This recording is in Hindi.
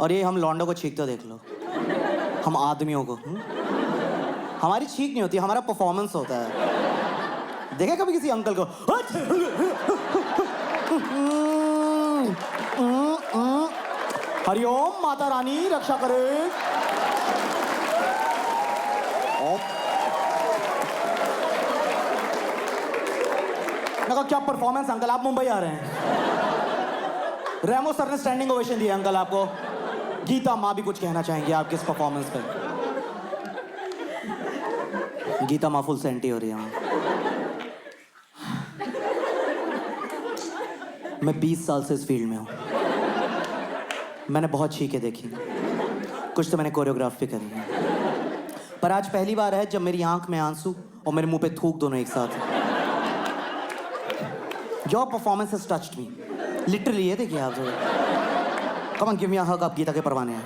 और ये हम लौंडों को छींकते देख लो, हम आदमियों को। हमारी छींक नहीं होती, हमारा परफॉर्मेंस होता है। देखे कभी किसी अंकल को? हरिओम माता रानी रक्षा करे। मैं कहा क्या परफॉर्मेंस अंकल, आप मुंबई आ रहे हैं। रेमो सर ने स्टैंडिंग ओवेशन दिया अंकल आपको। गीता माँ भी कुछ कहना चाहेंगे आपके इस परफॉर्मेंस पे। गीता माँ फुल सेंटी हो रही है। मैं 20 साल से इस फील्ड में हूँ। मैंने बहुत चीखें देखी, कुछ तो मैंने कोरियोग्राफ भी करी है, पर आज पहली बार है जब मेरी आंख में आंसू और मेरे मुंह पे थूक दोनों एक साथ। Your performance has touched me literally. ये देखिए आप, कम ऑन गिव मी अ हग। आप गीता के परवाने हैं।